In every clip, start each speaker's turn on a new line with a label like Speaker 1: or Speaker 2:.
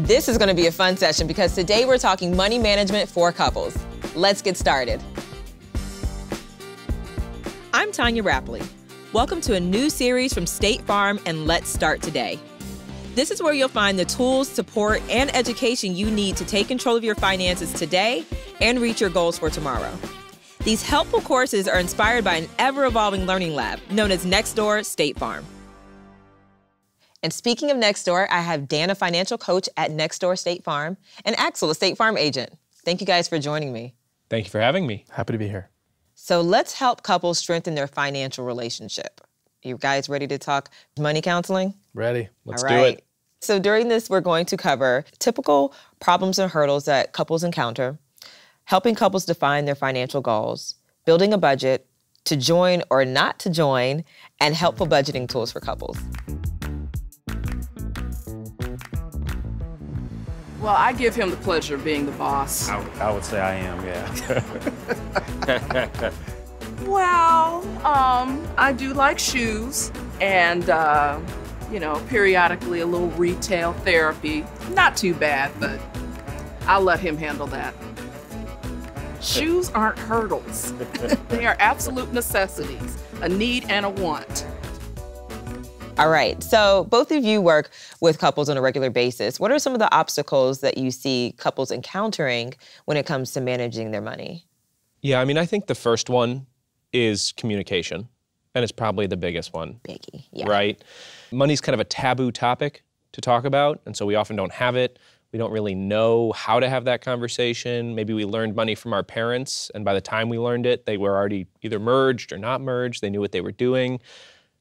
Speaker 1: This is going to be a fun session because today we're talking money management for couples. Let's get started. I'm Tanya Rapley. Welcome to a new series from State Farm and Let's Start Today. This is where you'll find the tools, support, and education you need to take control of your finances today and reach your goals for tomorrow. These helpful courses are inspired by an ever-evolving learning lab known as Nextdoor State Farm. And speaking of Nextdoor, I have Dan, a financial coach at Nextdoor State Farm, and Axel, a State Farm agent. Thank you guys for joining me.
Speaker 2: Thank you for having me.
Speaker 3: Happy to be here.
Speaker 1: So let's help couples strengthen their financial relationship. You guys ready to talk money counseling?
Speaker 3: Ready.
Speaker 2: Let's do it.
Speaker 1: So during this, we're going to cover typical problems and hurdles that couples encounter, helping couples define their financial goals, building a budget, to join or not to join, and helpful budgeting tools for couples.
Speaker 4: Well, I give him the pleasure of being the boss.
Speaker 2: I would say I am, yeah.
Speaker 4: Well, I do like shoes and, periodically a little retail therapy. Not too bad, but I'll let him handle that. Shoes aren't hurdles. They are absolute necessities, a need and a want.
Speaker 1: All right, so both of you work with couples on a regular basis. What are some of the obstacles that you see couples encountering when it comes to managing their money?
Speaker 2: Yeah, I think the first one is communication, and it's probably the biggest one.
Speaker 1: Biggie, yeah.
Speaker 2: Right? Money's kind of a taboo topic to talk about, and so we often don't have it. We don't really know how to have that conversation. Maybe we learned money from our parents, and by the time we learned it, they were already either merged or not merged. They knew what they were doing.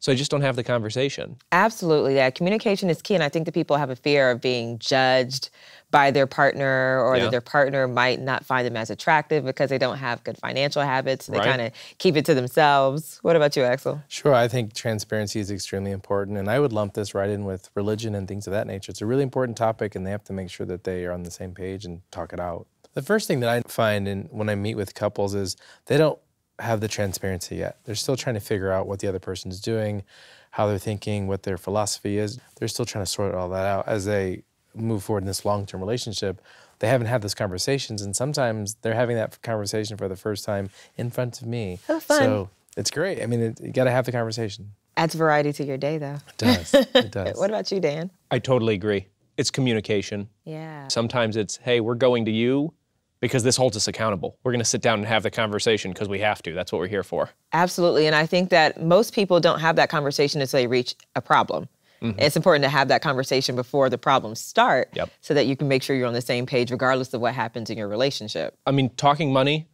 Speaker 2: So I just don't have the conversation.
Speaker 1: Absolutely, yeah. Communication is key, and I think that people have a fear of being judged by their partner, or that their partner might not find them as attractive because they don't have good financial habits. They kind of keep it to themselves. What about you, Axel?
Speaker 3: Sure, I think transparency is extremely important, and I would lump this right in with religion and things of that nature. It's a really important topic, and they have to make sure that they are on the same page and talk it out. The first thing that I find when I meet with couples is they don't have the transparency yet. They're still trying to figure out what the other person's doing, how they're thinking, what their philosophy is. They're still trying to sort all that out as they move forward in this long-term relationship. They haven't had those conversations, and sometimes they're having that conversation for the first time in front of me.
Speaker 1: Oh, fun.
Speaker 3: So it's great. You got to have the conversation.
Speaker 1: Adds variety to your day, though.
Speaker 3: It does. It does.
Speaker 1: What about you, Dan?
Speaker 2: I totally agree. It's communication.
Speaker 1: Yeah.
Speaker 2: Sometimes it's, hey, we're going to you because this holds us accountable. We're going to sit down and have the conversation because we have to. That's what we're here for.
Speaker 1: Absolutely, and I think that most people don't have that conversation until they reach a problem. It's important to have that conversation before the problems start so that you can make sure you're on the same page regardless of what happens in your relationship.
Speaker 2: Talking money,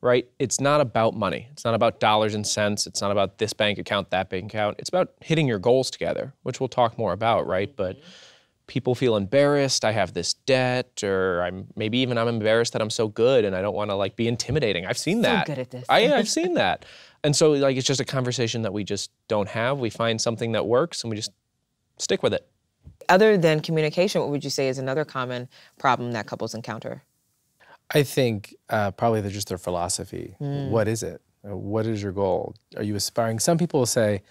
Speaker 2: right? It's not about money. It's not about dollars and cents. It's not about this bank account, that bank account. It's about hitting your goals together, which we'll talk more about, right? But people feel embarrassed. I have this debt, or I'm embarrassed that I'm so good and I don't want to be intimidating. I've seen that.
Speaker 1: So good at this.
Speaker 2: I've seen that. And so it's just a conversation that we just don't have. We find something that works and we just stick with it.
Speaker 1: Other than communication, what would you say is another common problem that couples encounter?
Speaker 3: I think probably they're just their philosophy. What is it? What is your goal? Are you aspiring? Some people will say,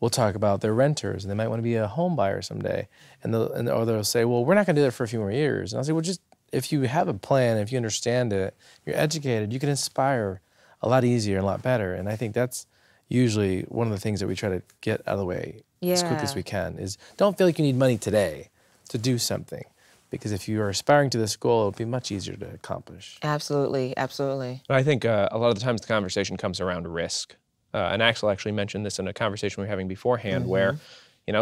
Speaker 3: we'll talk about their renters, and they might want to be a home buyer someday. Or they'll say, well, we're not going to do that for a few more years. And I'll say, well, just if you have a plan, if you understand it, you're educated, you can inspire a lot easier and a lot better. And I think that's usually one of the things that we try to get out of the way as quick as we can, is don't feel like you need money today to do something. Because if you are aspiring to this goal, it'll be much easier to accomplish.
Speaker 1: Absolutely, absolutely.
Speaker 2: I think a lot of the times the conversation comes around risk. And Axel actually mentioned this in a conversation we were having beforehand where,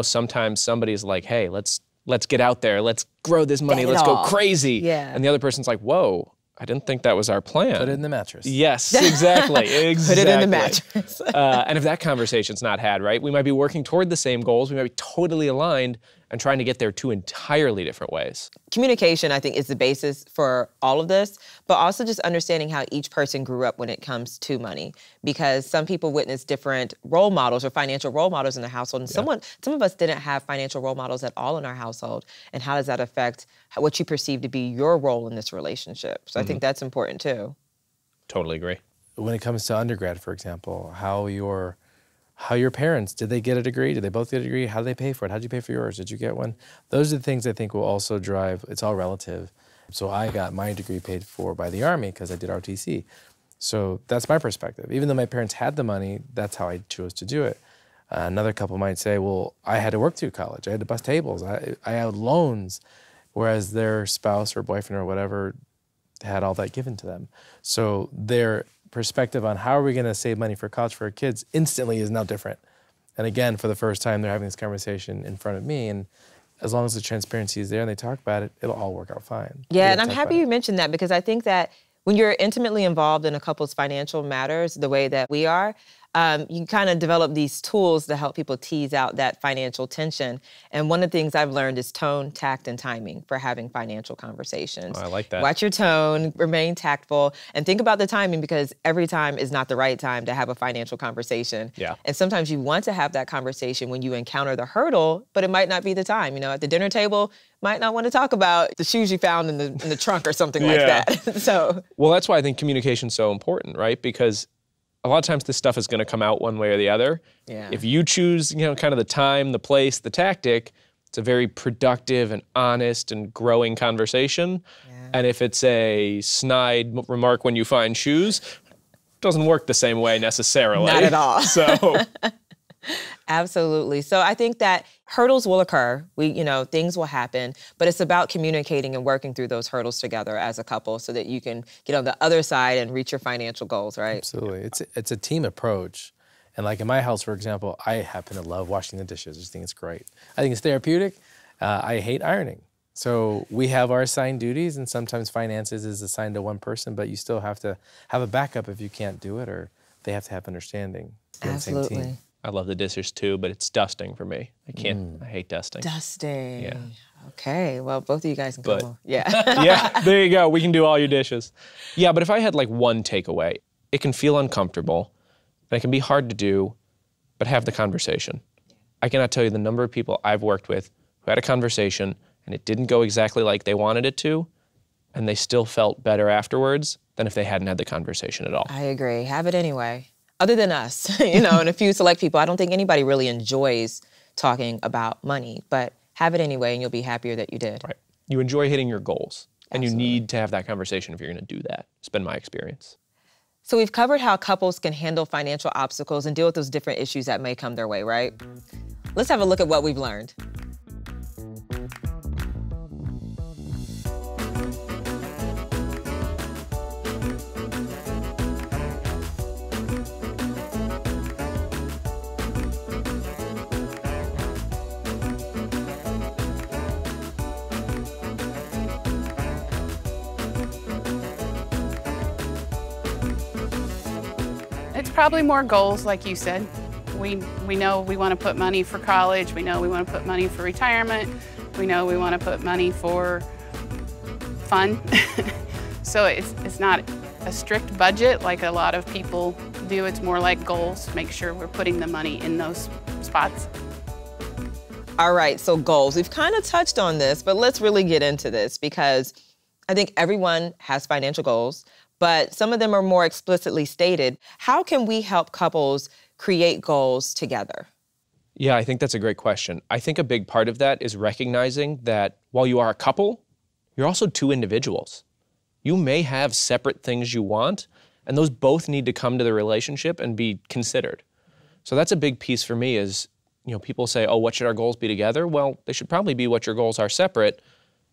Speaker 2: sometimes somebody's like, hey, let's get out there, let's grow this money, let's go crazy. Yeah. And the other person's like, whoa, I didn't think that was our plan.
Speaker 3: Put it in the mattress.
Speaker 2: Yes, exactly.
Speaker 1: Put it in the mattress.
Speaker 2: And if that conversation's not had, right, we might be working toward the same goals, we might be totally aligned and trying to get there two entirely different ways.
Speaker 1: Communication, I think, is the basis for all of this, but also just understanding how each person grew up when it comes to money. Because some people witness different role models or financial role models in their household, and some of us didn't have financial role models at all in our household. And how does that affect what you perceive to be your role in this relationship? So I think that's important too.
Speaker 2: Totally agree.
Speaker 3: When it comes to undergrad, for example, how How your parents, did they get a degree? Did they both get a degree? How did they pay for it? How did you pay for yours? Did you get one? Those are the things I think will also drive, it's all relative. So I got my degree paid for by the Army because I did ROTC. So that's my perspective. Even though my parents had the money, that's how I chose to do it. Another couple might say, well, I had to work through college. I had to bust tables. I had loans, whereas their spouse or boyfriend or whatever had all that given to them. So their perspective on how are we going to save money for college for our kids instantly is now different. And again, for the first time, they're having this conversation in front of me. And as long as the transparency is there and they talk about it, it'll all work out fine.
Speaker 1: Yeah, and I'm happy you mentioned that, because I think that when you're intimately involved in a couple's financial matters the way that we are, you kind of develop these tools to help people tease out that financial tension. And one of the things I've learned is tone, tact, and timing for having financial conversations.
Speaker 2: Oh, I like that.
Speaker 1: Watch your tone, remain tactful, and think about the timing, because every time is not the right time to have a financial conversation.
Speaker 2: Yeah.
Speaker 1: And sometimes you want to have that conversation when you encounter the hurdle, but it might not be the time. You know, at the dinner table, might not want to talk about the shoes you found in the trunk or something like that. So.
Speaker 2: Well, that's why I think communication's so important, right? Because a lot of times this stuff is going to come out one way or the other.
Speaker 1: Yeah.
Speaker 2: If you choose, kind of the time, the place, the tactic, it's a very productive and honest and growing conversation.
Speaker 1: Yeah.
Speaker 2: And if it's a snide remark when you find shoes, it doesn't work the same way necessarily.
Speaker 1: Not at all.
Speaker 2: So.
Speaker 1: Absolutely. So I think that hurdles will occur. Things will happen, but it's about communicating and working through those hurdles together as a couple so that you can get on the other side and reach your financial goals, right?
Speaker 3: Absolutely. It's a team approach. And like in my house, for example, I happen to love washing the dishes. I just think it's great. I think it's therapeutic. I hate ironing. So we have our assigned duties, and sometimes finances is assigned to one person, but you still have to have a backup if you can't do it, or they have to have understanding.
Speaker 1: Absolutely.
Speaker 2: I love the dishes too, but it's dusting for me. I can't, I hate dusting.
Speaker 1: Dusting.
Speaker 2: Yeah.
Speaker 1: Okay, well, both of you guys can come on. Yeah.
Speaker 2: Yeah, there you go. We can do all your dishes. Yeah, but if I had like one takeaway, it can feel uncomfortable, and it can be hard to do, but have the conversation. I cannot tell you the number of people I've worked with who had a conversation and it didn't go exactly like they wanted it to, and they still felt better afterwards than if they hadn't had the conversation at all.
Speaker 1: I agree. Have it anyway. Other than us, and a few select people, I don't think anybody really enjoys talking about money, but have it anyway and you'll be happier that you did.
Speaker 2: Right. You enjoy hitting your goals, and
Speaker 1: Absolutely.
Speaker 2: you need to have that conversation if you're going to do that. It's been my experience.
Speaker 1: So we've covered how couples can handle financial obstacles and deal with those different issues that may come their way, right? Let's have a look at what we've learned.
Speaker 5: It's probably more goals, like you said. We know we want to put money for college. We know we want to put money for retirement. We know we want to put money for fun. So it's not a strict budget like a lot of people do. It's more like goals. Make sure we're putting the money in those spots.
Speaker 1: All right, so goals. We've kind of touched on this, but let's really get into this, because I think everyone has financial goals, but some of them are more explicitly stated. How can we help couples create goals together?
Speaker 2: Yeah, I think that's a great question. I think a big part of that is recognizing that while you are a couple, you're also two individuals. You may have separate things you want, and those both need to come to the relationship and be considered. So that's a big piece for me is, people say, oh, what should our goals be together? Well, they should probably be what your goals are separate,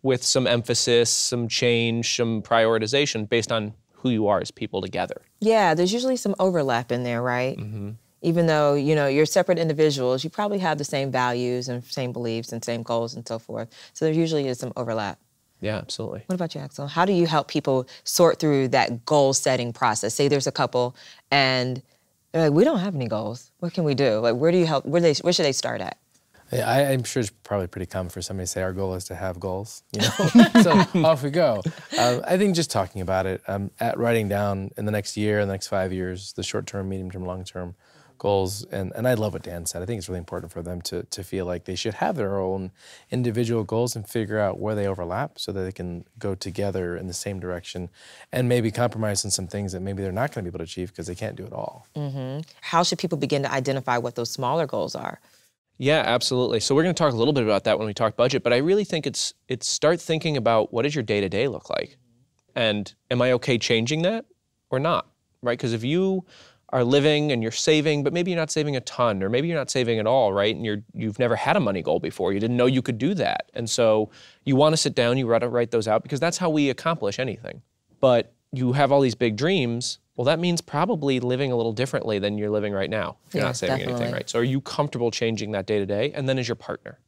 Speaker 2: with some emphasis, some change, some prioritization based on who you are as people together.
Speaker 1: Yeah, there's usually some overlap in there, right?
Speaker 2: Mm-hmm.
Speaker 1: Even though, you're separate individuals, you probably have the same values and same beliefs and same goals and so forth. So there usually is some overlap.
Speaker 2: Yeah, absolutely.
Speaker 1: What about you, Axel? How do you help people sort through that goal-setting process? Say there's a couple and they're like, we don't have any goals. What can we do? Like, where do you help? Where should they start at?
Speaker 3: Yeah, I'm sure it's probably pretty common for somebody to say our goal is to have goals, you know? So off we go. I think just talking about it, at writing down in the next year, in the next 5 years, the short-term, medium-term, long-term goals. And I love what Dan said. I think it's really important for them to feel like they should have their own individual goals and figure out where they overlap so that they can go together in the same direction and maybe compromise on some things that maybe they're not going to be able to achieve because they can't do it all.
Speaker 1: Mm-hmm. How should people begin to identify what those smaller goals are?
Speaker 2: Yeah, absolutely. So we're going to talk a little bit about that when we talk budget, but I really think it's start thinking about what does your day-to-day look like? And am I okay changing that or not, right? Because if you are living and you're saving, but maybe you're not saving a ton, or maybe you're not saving at all, right? And you've never had a money goal before. You didn't know you could do that. And so you want to sit down, you want to write those out because that's how we accomplish anything. But you have all these big dreams. Well, that means probably living a little differently than you're living right now. If you're not saving anything, right? So are you comfortable changing that day to day? And then is your partner,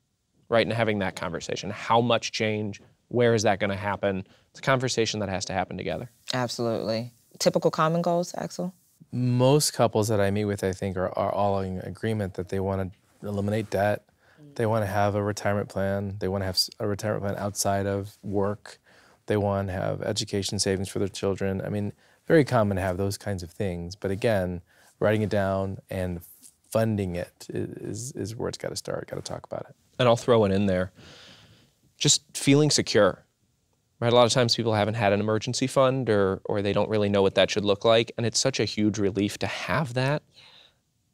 Speaker 2: right? And having that conversation. How much change? Where is that going to happen? It's a conversation that has to happen together.
Speaker 1: Absolutely. Typical common goals, Axel?
Speaker 3: Most couples that I meet with, I think, are all in agreement that they want to eliminate debt. They want to have a retirement plan. They want to have a retirement plan outside of work. They want to have education savings for their children. I mean, very common to have those kinds of things. But again, writing it down and funding it is where it's got to start. Got to talk about it.
Speaker 2: And I'll throw it in there. Just feeling secure. Right? A lot of times people haven't had an emergency fund or they don't really know what that should look like. And it's such a huge relief to have that,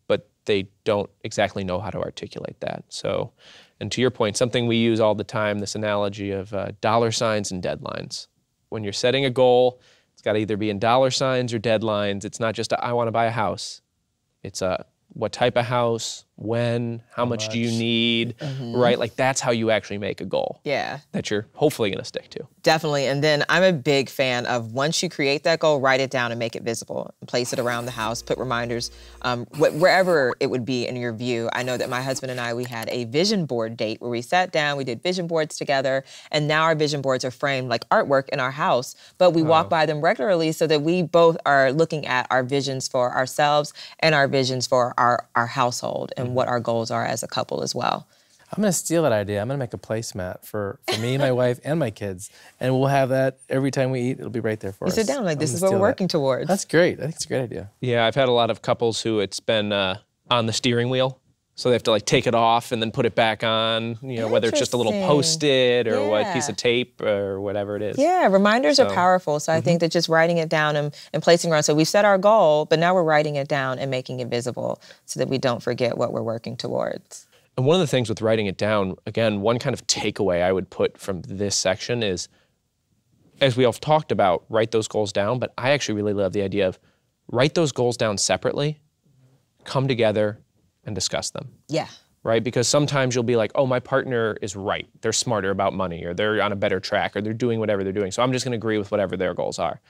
Speaker 2: but they don't exactly know how to articulate that. So, and to your point, something we use all the time, this analogy of dollar signs and deadlines. When you're setting a goal, it's got to either be in dollar signs or deadlines. It's not just I want to buy a house. It's what type of house, when, how much do you need, right? Like that's how you actually make a goal.
Speaker 1: Yeah.
Speaker 2: That you're hopefully going to stick to.
Speaker 1: Definitely. And then I'm a big fan of once you create that goal, write it down and make it visible. Place it around the house, put reminders wherever it would be in your view. I know that my husband and I, we had a vision board date where we sat down, we did vision boards together, and now our vision boards are framed like artwork in our house, but we walk by them regularly so that we both are looking at our visions for ourselves and our visions for our household and what our goals are as a couple as well.
Speaker 3: I'm going to steal that idea. I'm going to make a placemat for me, my wife, and my kids. And we'll have that every time we eat. It'll be right there for us.
Speaker 1: You sit down like, this is what we're working towards.
Speaker 3: That's great. I think it's a great idea.
Speaker 2: Yeah, I've had a lot of couples who it's been on the steering wheel. So they have to like take it off and then put it back on, you know, whether it's just a little Post-it or what piece of tape or whatever it is.
Speaker 1: Yeah, reminders are powerful. So I think that just writing it down and placing around. So we've set our goal, but now we're writing it down and making it visible so that we don't forget what we're working towards.
Speaker 2: And one of the things with writing it down, again, one kind of takeaway I would put from this section is, as we all talked about, write those goals down, but I actually really love the idea of write those goals down separately, come together, and discuss them.
Speaker 1: Yeah.
Speaker 2: Right? Because sometimes you'll be like, oh, my partner is right. They're smarter about money, or they're on a better track, or they're doing whatever they're doing. So I'm just going to agree with whatever their goals are.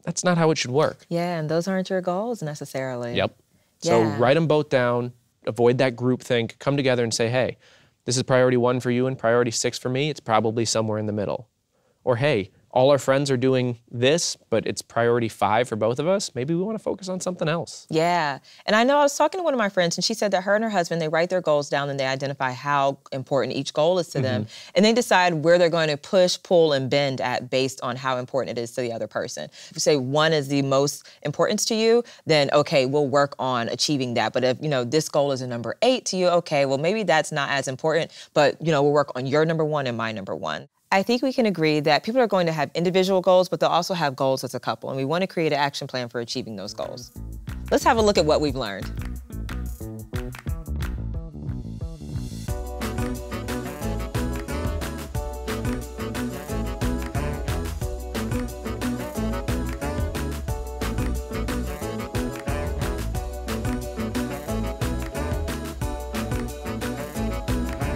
Speaker 2: That's not how it should work.
Speaker 1: Yeah, and those aren't your goals necessarily.
Speaker 2: Yep. So write them both down, avoid that groupthink, come together and say, hey, this is priority 1 for you and priority 6 for me. It's probably somewhere in the middle. Or hey, all our friends are doing this, but it's priority 5 for both of us. Maybe we want to focus on something else.
Speaker 1: Yeah. And I know I was talking to one of my friends and she said that her and her husband, they write their goals down and they identify how important each goal is to them. And they decide where they're going to push, pull, and bend at based on how important it is to the other person. If you say one is the most importance to you, then okay, we'll work on achieving that. But if, you know, this goal is a number 8 to you, okay, well, maybe that's not as important, but, you know, we'll work on your number 1 and my number 1. I think we can agree that people are going to have individual goals, but they'll also have goals as a couple, and we want to create an action plan for achieving those goals. Let's have a look at what we've learned.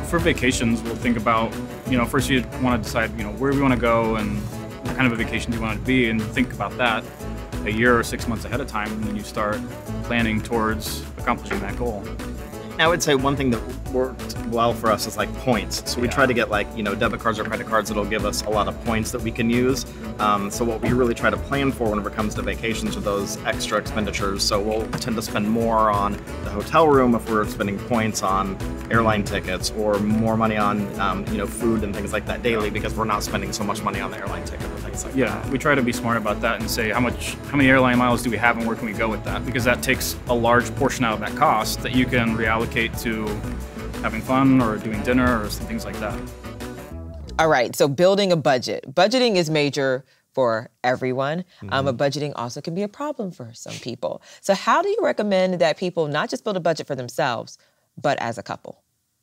Speaker 6: For vacations, we'll think about, you know, first you want to decide, you know, where we want to go and what kind of a vacation do you want it to be, and think about that a year or 6 months ahead of time, and then you start planning towards accomplishing that goal.
Speaker 7: I would say one thing that worked well for us is like points. So we try to get like, debit cards or credit cards that'll give us a lot of points that we can use. So what we really try to plan for whenever it comes to vacations are those extra expenditures. So we'll tend to spend more on the hotel room if we're spending points on airline tickets, or more money on, food and things like that daily, because we're not spending so much money on the airline ticket or things like that.
Speaker 6: Yeah, we try to be smart about that and say how many airline miles do we have and where can we go with that? Because that takes a large portion out of that cost that you can reallocate to having fun or doing dinner or some things like that.
Speaker 1: All right, so building a budget. Budgeting is major for everyone, but budgeting also can be a problem for some people. So how do you recommend that people not just build a budget for themselves, but as a couple?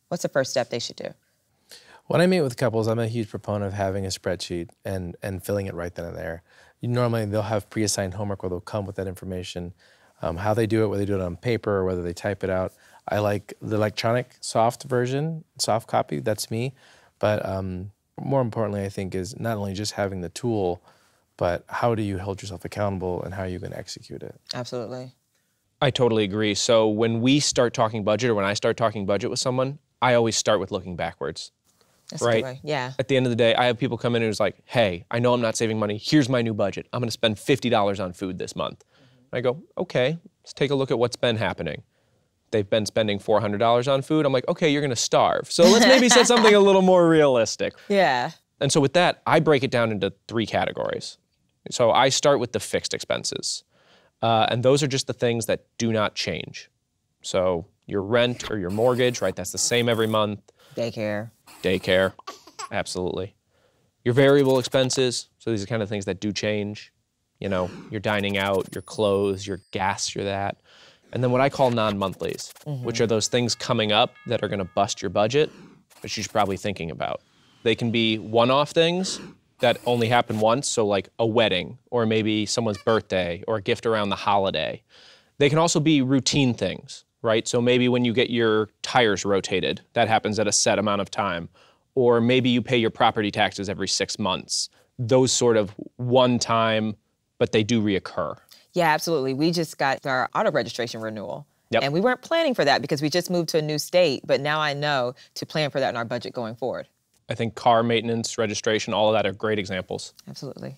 Speaker 1: What's the first step they should do?
Speaker 3: When I meet with couples, I'm a huge proponent of having a spreadsheet and filling it right then and there. Normally, they'll have pre-assigned homework where they'll come with that information. How they do it, whether they do it on paper or whether they type it out. I like the electronic soft version, soft copy, that's me. But more importantly, I think, is not only just having the tool, but how do you hold yourself accountable and how are you going to execute it?
Speaker 1: Absolutely.
Speaker 2: I totally agree. So when we start talking budget, or when I start talking budget with someone, I always start with looking backwards.
Speaker 1: That's
Speaker 2: right?
Speaker 1: a good way. Yeah.
Speaker 2: At the end of the day, I have people come in and it's like, hey, I know I'm not saving money. Here's my new budget. I'm going to spend $50 on food this month. I go, okay, let's take a look at what's been happening. They've been spending $400 on food. I'm like, okay, you're going to starve. So let's maybe set something a little more realistic.
Speaker 1: Yeah.
Speaker 2: And so with that, I break it down into 3 categories. So I start with the fixed expenses. And those are just the things that do not change. So your rent or your mortgage, right? That's the same every month. Daycare, absolutely. Your variable expenses, so these are kind of things that do change. Your dining out, your clothes, your gas, your that. And then what I call non-monthlies, which are those things coming up that are gonna bust your budget, which you're probably thinking about. They can be one-off things that only happen once, so like a wedding, or maybe someone's birthday, or a gift around the holiday. They can also be routine things, right? So maybe when you get your tires rotated, that happens at a set amount of time. Or maybe you pay your property taxes every 6 months. Those sort of one-time, but they do reoccur.
Speaker 1: Yeah, absolutely. We just got our auto registration renewal.
Speaker 2: Yep.
Speaker 1: And we weren't planning for that because we just moved to a new state, but now I know to plan for that in our budget going forward.
Speaker 2: I think car maintenance, registration, all of that are great examples.
Speaker 1: Absolutely.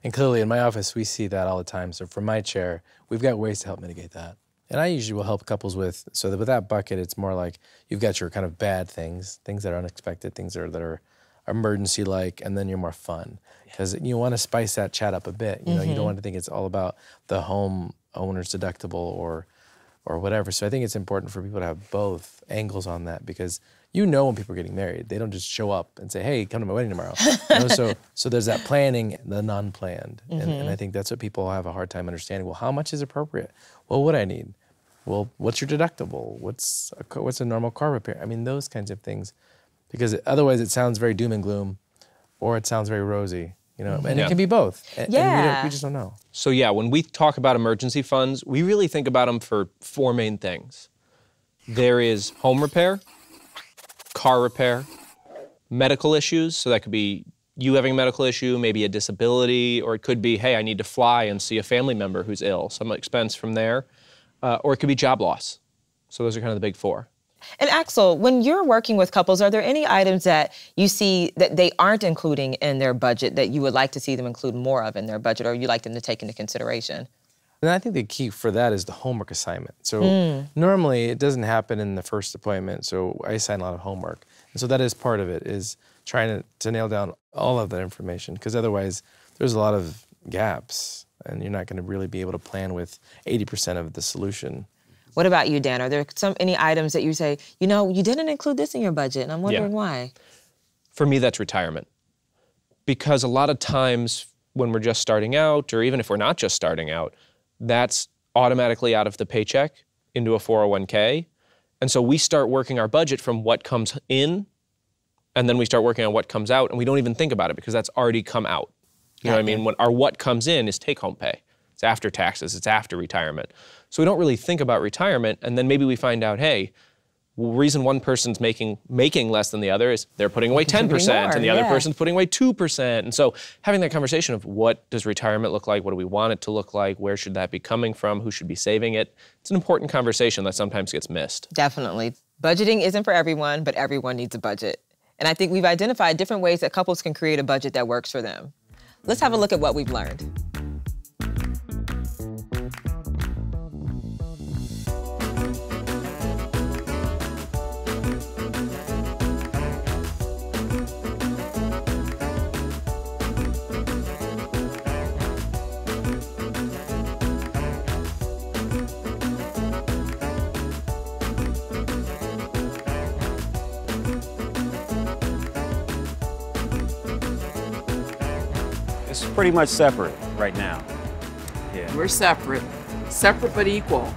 Speaker 3: And clearly in my office, we see that all the time. So from my chair, we've got ways to help mitigate that. And I usually will help couples with, so that with that bucket, it's more like you've got your kind of bad things, things that are unexpected, things that are emergency-like, and then you're more fun. Because you want to spice that chat up a bit. You don't want to think it's all about the home owner's deductible or whatever. So I think it's important for people to have both angles on that, because when people are getting married, they don't just show up and say, hey, come to my wedding tomorrow. So there's that planning, the non-planned. And I think that's what people have a hard time understanding. Well, how much is appropriate? Well, what do I need? Well, what's your deductible? What's a normal car repair? I mean, those kinds of things. Because otherwise it sounds very doom and gloom, or it sounds very rosy, and it can be both. And we just don't know.
Speaker 2: So yeah, when we talk about emergency funds, we really think about them for 4 main things. There is home repair, car repair, medical issues, so that could be you having a medical issue, maybe a disability, or it could be, hey, I need to fly and see a family member who's ill, some expense from there, or it could be job loss. So those are kind of the big 4.
Speaker 1: And Axel, when you're working with couples, are there any items that you see that they aren't including in their budget that you would like to see them include more of in their budget, or you like them to take into consideration?
Speaker 3: And I think the key for that is the homework assignment. So normally it doesn't happen in the first appointment, so I assign a lot of homework. And so that is part of it, is trying to nail down all of that information, because otherwise there's a lot of gaps and you're not going to really be able to plan with 80% of the solution.
Speaker 1: What about you, Dan? Are there any items that you say, you didn't include this in your budget, and I'm wondering why?
Speaker 2: For me, that's retirement. Because a lot of times when we're just starting out, or even if we're not just starting out, that's automatically out of the paycheck into a 401k. And so we start working our budget from what comes in, and then we start working on what comes out, and we don't even think about it because that's already come out. You know what I mean? What comes in is take-home pay. It's after taxes, it's after retirement. So we don't really think about retirement, and then maybe we find out, hey, the reason one person's making less than the other is they're putting away 10% and the other person's putting away 2%. And so having that conversation of what does retirement look like, what do we want it to look like, where should that be coming from, who should be saving it, it's an important conversation that sometimes gets missed.
Speaker 1: Definitely. Budgeting isn't for everyone, but everyone needs a budget. And I think we've identified different ways that couples can create a budget that works for them. Let's have a look at what we've learned.
Speaker 8: It's pretty much separate right now. Yeah.
Speaker 4: We're separate but equal.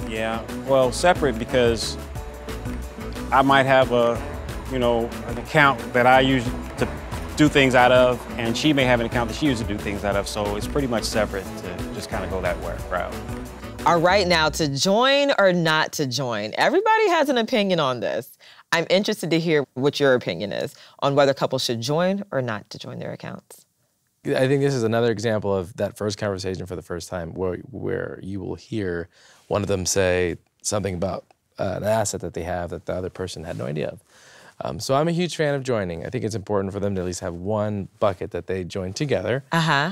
Speaker 8: Yeah. Well, separate because I might have an account that I use to do things out of, and she may have an account that she uses to do things out of. So it's pretty much separate to just kind of go that route.
Speaker 1: All right, now to join or not to join. Everybody has an opinion on this. I'm interested to hear what your opinion is on whether couples should join or not to join their accounts.
Speaker 3: I think this is another example of that first conversation for the first time where you will hear one of them say something about an asset that they have that the other person had no idea of. So I'm a huge fan of joining. I think it's important for them to at least have one bucket that they join together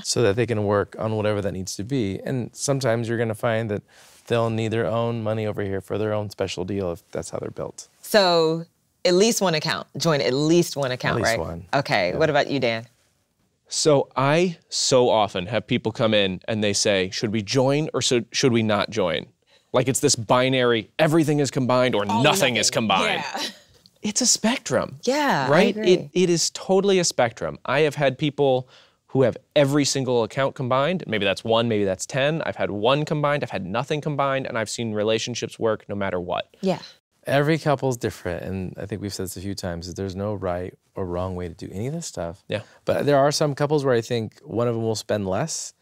Speaker 3: so that they can work on whatever that needs to be. And sometimes you're going to find that they'll need their own money over here for their own special deal if that's how they're built.
Speaker 1: So at least one account. Join at least one account,
Speaker 3: at least
Speaker 1: right?
Speaker 3: One.
Speaker 1: Okay, what about you, Dan?
Speaker 2: So I so often have people come in and they say, should we join or should we not join? Like it's this binary, everything is combined or nothing is combined.
Speaker 1: Yeah.
Speaker 2: It's a spectrum.
Speaker 1: Yeah,
Speaker 2: right?
Speaker 1: I agree.
Speaker 2: It is totally a spectrum. I have had people who have every single account combined. Maybe that's 1, maybe that's 10. I've had 1 combined, I've had nothing combined, and I've seen relationships work no matter what.
Speaker 1: Yeah.
Speaker 3: Every couple's different, and I think we've said this a few times, that there's no right or wrong way to do any of this stuff.
Speaker 2: Yeah.
Speaker 3: But there are some couples where I think one of them will spend less,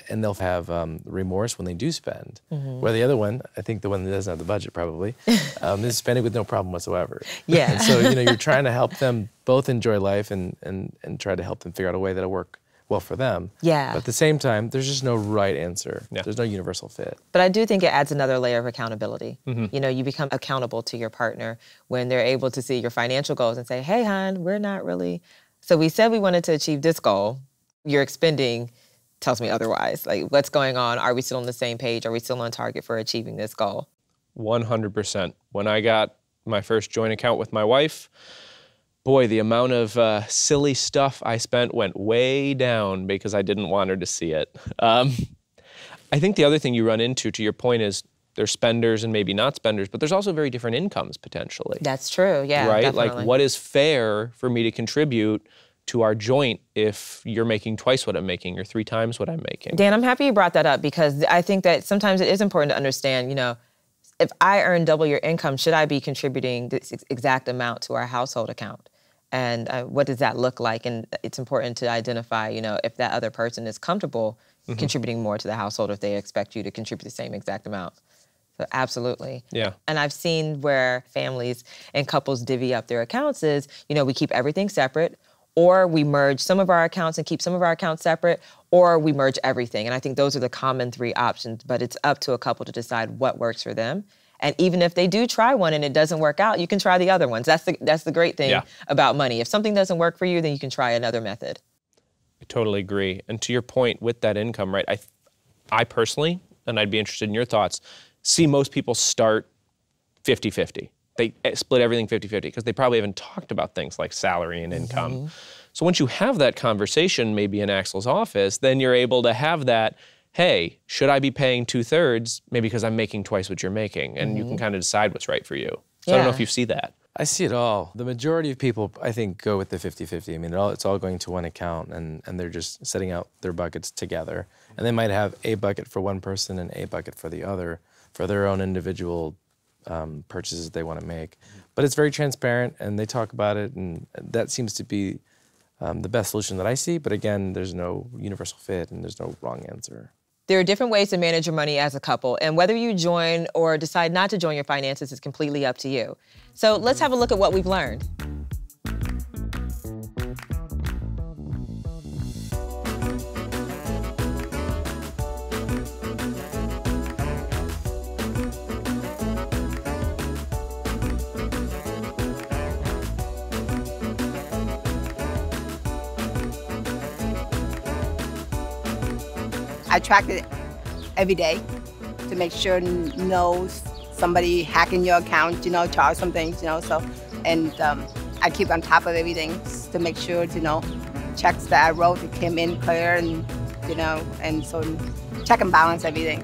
Speaker 3: and they'll have remorse when they do spend. Where the other one, I think the one that doesn't have the budget probably, is spending with no problem whatsoever.
Speaker 1: Yeah.
Speaker 3: And so, you're trying to help them both enjoy life and try to help them figure out a way that'll work well for them.
Speaker 1: Yeah.
Speaker 3: But at the same time, there's just no right answer.
Speaker 2: Yeah.
Speaker 3: There's no universal fit.
Speaker 1: But I do think it adds another layer of accountability. You become accountable to your partner when they're able to see your financial goals and say, hey, hon, we're not really. So we said we wanted to achieve this goal. Your expending tells me otherwise. Like, what's going on? Are we still on the same page? Are we still on target for achieving this goal?
Speaker 2: 100%. When I got my first joint account with my wife, boy, the amount of silly stuff I spent went way down because I didn't want her to see it. I think the other thing you run into, to your point, is there's spenders and maybe not spenders, but there's also very different incomes potentially.
Speaker 1: That's true, yeah,
Speaker 2: right?
Speaker 1: definitely.
Speaker 2: Like, what is fair for me to contribute to our joint if you're making twice what I'm making or 3 times what I'm making?
Speaker 1: Dan, I'm happy you brought that up because I think that sometimes it is important to understand, if I earn double your income, should I be contributing this exact amount to our household account? And what does that look like? And it's important to identify, if that other person is comfortable contributing more to the household, if they expect you to contribute the same exact amount. So absolutely.
Speaker 2: Yeah.
Speaker 1: And I've seen where families and couples divvy up their accounts is, we keep everything separate, or we merge some of our accounts and keep some of our accounts separate, or we merge everything. And I think those are the common 3 options, but it's up to a couple to decide what works for them. And even if they do try one and it doesn't work out, you can try the other ones. That's the great thing about money. If something doesn't work for you, then you can try another method.
Speaker 2: I totally agree. And to your point with that income, right, I personally, and I'd be interested in your thoughts, see most people start 50-50. They split everything 50-50 because they probably haven't talked about things like salary and income. So once you have that conversation, maybe in Axel's office, then you're able to have that, hey, should I be paying 2/3? Maybe because I'm making twice what you're making. And you can kind of decide what's right for you. So I don't know if you see that.
Speaker 3: I see it all. The majority of people, I think, go with the 50-50. I mean, it's all going to one account, and they're just setting out their buckets together. And they might have a bucket for one person and a bucket for the other, for their own individual purchases they want to make. But it's very transparent, and they talk about it, and that seems to be the best solution that I see. But again, there's no universal fit, and there's no wrong answer.
Speaker 1: There are different ways to manage your money as a couple, and whether you join or decide not to join your finances is completely up to you. So let's have a look at what we've learned.
Speaker 9: I track it every day to make sure no somebody hacking your account, charge some things, so, and I keep on top of everything to make sure, checks that I wrote, it came in clear, and, and so check and balance everything.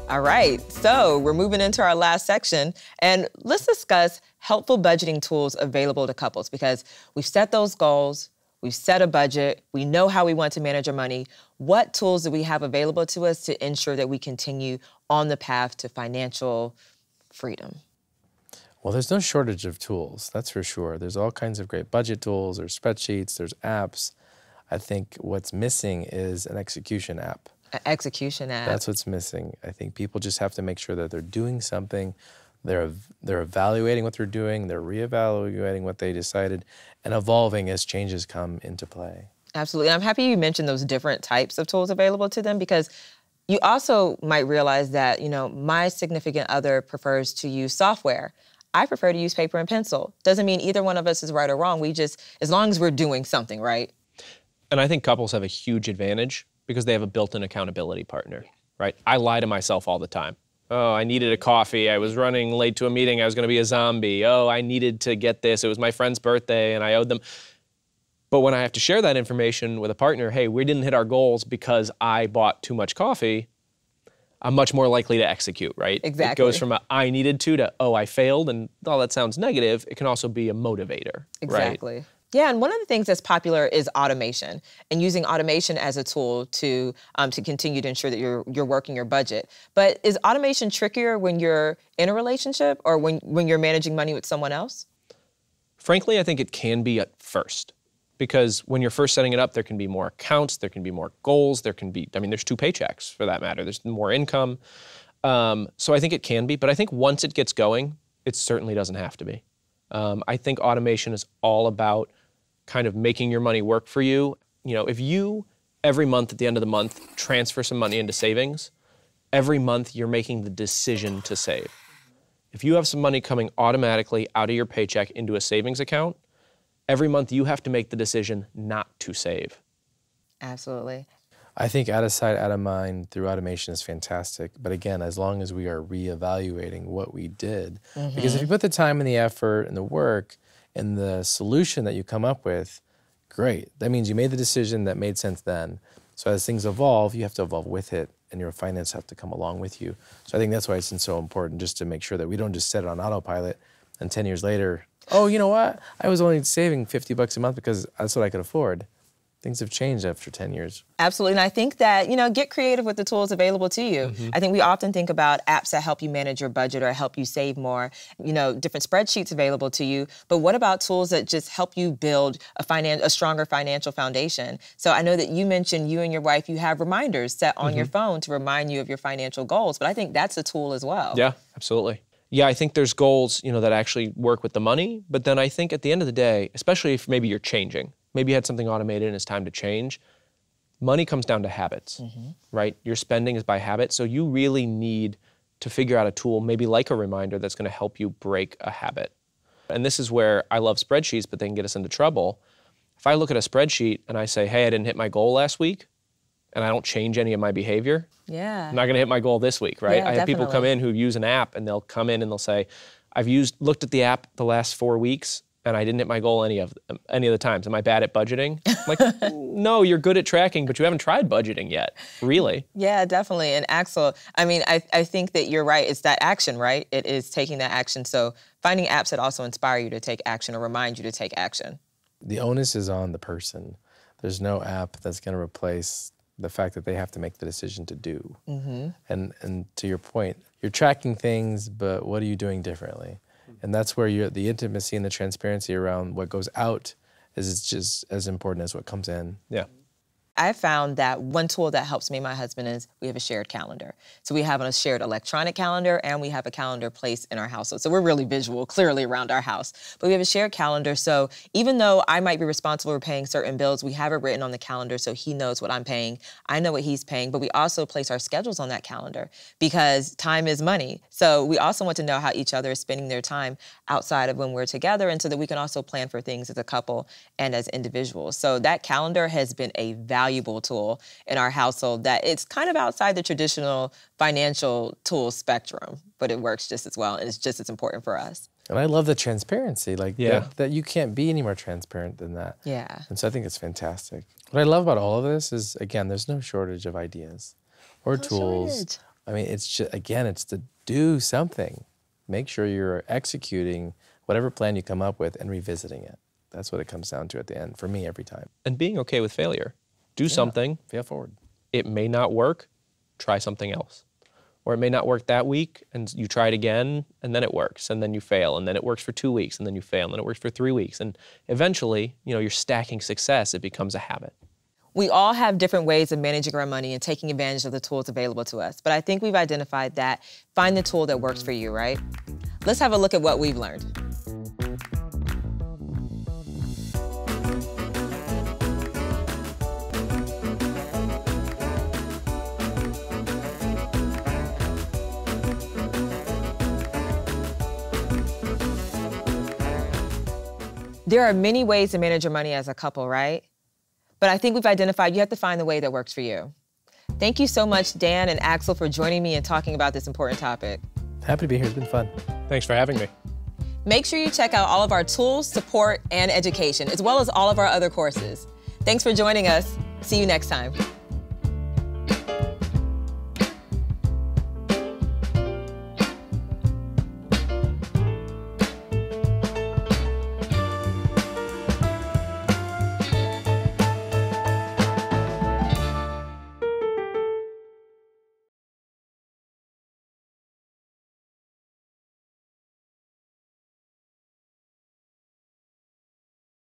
Speaker 1: All right, so we're moving into our last section, and let's discuss helpful budgeting tools available to couples, because we've set those goals, we've set a budget, we know how we want to manage our money. What tools do we have available to us to ensure that we continue on the path to financial freedom?
Speaker 3: Well, there's no shortage of tools, that's for sure. There's all kinds of great budget tools, there's spreadsheets, there's apps. I think what's missing is an execution app.
Speaker 1: An execution app.
Speaker 3: That's what's missing. I think people just have to make sure that they're doing something, they're evaluating what they're doing, they're reevaluating what they decided, and evolving as changes come into play.
Speaker 1: Absolutely. I'm happy you mentioned those different types of tools available to them, because you also might realize that, my significant other prefers to use software. I prefer to use paper and pencil. Doesn't mean either one of us is right or wrong. We just, as long as we're doing something, right?
Speaker 2: And I think couples have a huge advantage because they have a built-in accountability partner, right? I lie to myself all the time. Oh, I needed a coffee. I was running late to a meeting. I was going to be a zombie. Oh, I needed to get this. It was my friend's birthday and I owed them. But when I have to share that information with a partner, hey, we didn't hit our goals because I bought too much coffee, I'm much more likely to execute, right?
Speaker 1: Exactly.
Speaker 2: It goes from a I needed to, oh, I failed, and oh, that sounds negative. It can also be a motivator,
Speaker 1: Exactly.
Speaker 2: right?
Speaker 1: Yeah, and one of the things that's popular is automation, and using automation as a tool to continue to ensure that you're working your budget. But is automation trickier when you're in a relationship or when you're managing money with someone else?
Speaker 2: Frankly, I think it can be at first. Because when you're first setting it up, there can be more accounts, there can be more goals, there's 2 paychecks for that matter. There's more income. So I think it can be, but I think once it gets going, it certainly doesn't have to be. I think automation is all about kind of making your money work for you. If you, every month at the end of the month, transfer some money into savings, every month you're making the decision to save. If you have some money coming automatically out of your paycheck into a savings account, every month you have to make the decision not to save.
Speaker 1: Absolutely.
Speaker 3: I think out of sight, out of mind through automation is fantastic. But again, as long as we are reevaluating what we did, because if you put the time and the effort and the work and the solution that you come up with, great. That means you made the decision that made sense then. So as things evolve, you have to evolve with it, and your finance have to come along with you. So I think that's why it's so important just to make sure that we don't just set it on autopilot and 10 years later, oh, you know what? I was only saving $50 a month because that's what I could afford. Things have changed after 10 years.
Speaker 1: Absolutely, and I think that, get creative with the tools available to you. I think we often think about apps that help you manage your budget or help you save more, different spreadsheets available to you, but what about tools that just help you build a stronger financial foundation? So I know that you mentioned you and your wife, you have reminders set on your phone to remind you of your financial goals, but I think that's a tool as well.
Speaker 2: Yeah, absolutely. Yeah, I think there's goals, that actually work with the money, but then I think at the end of the day, especially if maybe you're changing, maybe you had something automated and it's time to change, money comes down to habits, right? Your spending is by habit, so you really need to figure out a tool, maybe like a reminder, that's gonna help you break a habit. And this is where I love spreadsheets, but they can get us into trouble. If I look at a spreadsheet and I say, hey, I didn't hit my goal last week, and I don't change any of my behavior, I'm not gonna hit my goal this week, right?
Speaker 1: Yeah,
Speaker 2: I have people come in who use an app and they'll come in and they'll say, I've looked at the app the last 4 weeks and I didn't hit my goal any of the times. Am I bad at budgeting? I'm like, no, you're good at tracking, but you haven't tried budgeting yet, really.
Speaker 1: Yeah, definitely. And Axel, I think that you're right. It's that action, right? It is taking that action. So finding apps that also inspire you to take action or remind you to take action.
Speaker 3: The onus is on the person. There's no app that's gonna replace the fact that they have to make the decision to do. And to your point, you're tracking things, but what are you doing differently? And that's where the intimacy and the transparency around what goes out is just as important as what comes in.
Speaker 2: Yeah.
Speaker 1: I found that one tool that helps me and my husband is we have a shared calendar. So we have a shared electronic calendar and we have a calendar placed in our household. So we're really visual, clearly around our house. But we have a shared calendar. So even though I might be responsible for paying certain bills, we have it written on the calendar so he knows what I'm paying. I know what he's paying, but we also place our schedules on that calendar because time is money. So we also want to know how each other is spending their time outside of when we're together, and so that we can also plan for things as a couple and as individuals. So that calendar has been a valuable valuable tool in our household that it's kind of outside the traditional financial tool spectrum, but it works just as well and it's just as important for us.
Speaker 3: And I love the transparency, like
Speaker 2: Yeah.
Speaker 3: that you can't be any more transparent than that.
Speaker 1: Yeah.
Speaker 3: And so I think it's fantastic. What I love about all of this is, again, there's no shortage of ideas or tools.
Speaker 1: shortage.
Speaker 3: I mean, it's just, again, it's to do something. Make sure you're executing whatever plan you come up with and revisiting it. That's what it comes down to at the end, for me, every time.
Speaker 2: And being okay with failure. Do something.
Speaker 3: Fail forward.
Speaker 2: It may not work. Try something else. Or it may not work that week, and you try it again, and then it works, and then you fail, and then it works for 2 weeks, and then you fail, and then it works for 3 weeks. And eventually, you're stacking success. It becomes a habit.
Speaker 1: We all have different ways of managing our money and taking advantage of the tools available to us. But I think we've identified that. Find the tool that works for you, right? Let's have a look at what we've learned. There are many ways to manage your money as a couple, right? But I think we've identified you have to find the way that works for you. Thank you so much, Dan and Axel, for joining me and talking about this important topic.
Speaker 3: Happy to be here. It's been fun.
Speaker 2: Thanks for having me.
Speaker 1: Make sure you check out all of our tools, support, and education, as well as all of our other courses. Thanks for joining us. See you next time.